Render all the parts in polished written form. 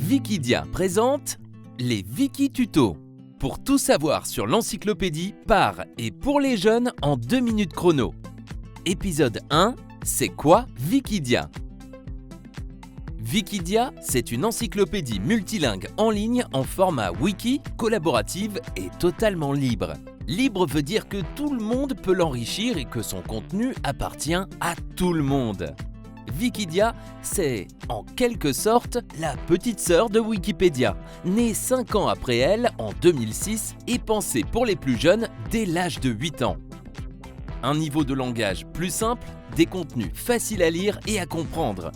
Wikidia présente les Wikitutos. Pour tout savoir sur l'encyclopédie par et pour les jeunes en 2 minutes chrono. Épisode 1, c'est quoi Wikidia? Wikidia, c'est une encyclopédie multilingue en ligne en format wiki, collaborative et totalement libre. Libre veut dire que tout le monde peut l'enrichir et que son contenu appartient à tout le monde. Wikidia, c'est en quelque sorte la petite sœur de Wikipédia, née 5 ans après elle en 2006 et pensée pour les plus jeunes dès l'âge de 8 ans. Un niveau de langage plus simple, des contenus faciles à lire et à comprendre.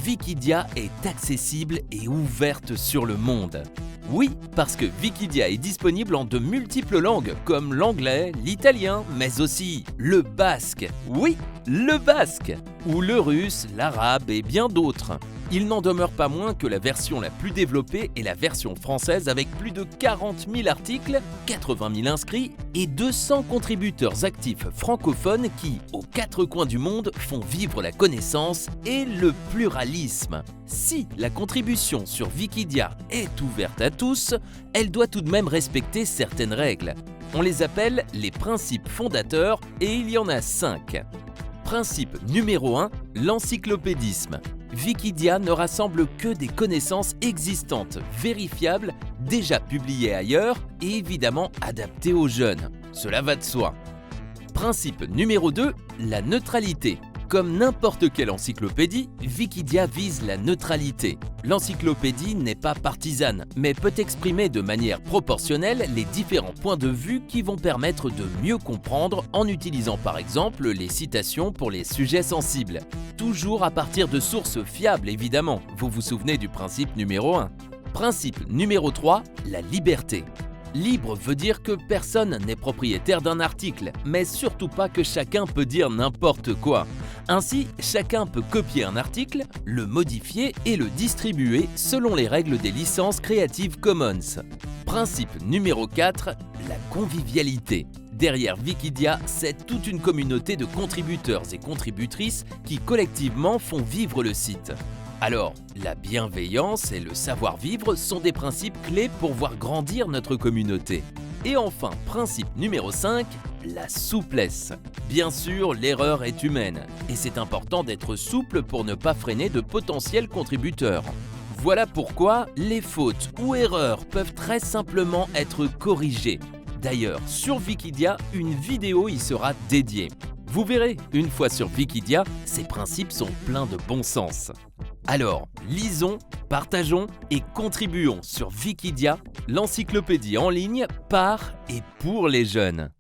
Wikidia est accessible et ouverte sur le monde. Oui, parce que Wikidia est disponible en de multiples langues, comme l'anglais, l'italien, mais aussi le basque. Oui, le basque, ou le russe, l'arabe et bien d'autres. Il n'en demeure pas moins que la version la plus développée est la version française avec plus de 40 000 articles, 80 000 inscrits et 200 contributeurs actifs francophones qui, aux 4 coins du monde, font vivre la connaissance et le pluralisme. Si la contribution sur Wikidia est ouverte à tous, elle doit tout de même respecter certaines règles. On les appelle les principes fondateurs et il y en a 5. Principe numéro 1, l'encyclopédisme. Wikidia ne rassemble que des connaissances existantes, vérifiables, déjà publiées ailleurs et évidemment adaptées aux jeunes. Cela va de soi. Principe numéro 2, la neutralité. Comme n'importe quelle encyclopédie, Wikidia vise la neutralité. L'encyclopédie n'est pas partisane, mais peut exprimer de manière proportionnelle les différents points de vue qui vont permettre de mieux comprendre en utilisant par exemple les citations pour les sujets sensibles. Toujours à partir de sources fiables évidemment, vous vous souvenez du principe numéro 1. Principe numéro 3, la liberté. Libre veut dire que personne n'est propriétaire d'un article, mais surtout pas que chacun peut dire n'importe quoi. Ainsi, chacun peut copier un article, le modifier et le distribuer selon les règles des licences Creative Commons. Principe numéro 4, la convivialité. Derrière Wikidia, c'est toute une communauté de contributeurs et contributrices qui collectivement font vivre le site. Alors, la bienveillance et le savoir-vivre sont des principes clés pour voir grandir notre communauté. Et enfin, principe numéro 5, la souplesse. Bien sûr, l'erreur est humaine, et c'est important d'être souple pour ne pas freiner de potentiels contributeurs. Voilà pourquoi les fautes ou erreurs peuvent très simplement être corrigées. D'ailleurs, sur Wikidia, une vidéo y sera dédiée. Vous verrez, une fois sur Wikidia, ces principes sont pleins de bon sens. Alors, lisons, partageons et contribuons sur Wikidia, l'encyclopédie en ligne par et pour les jeunes.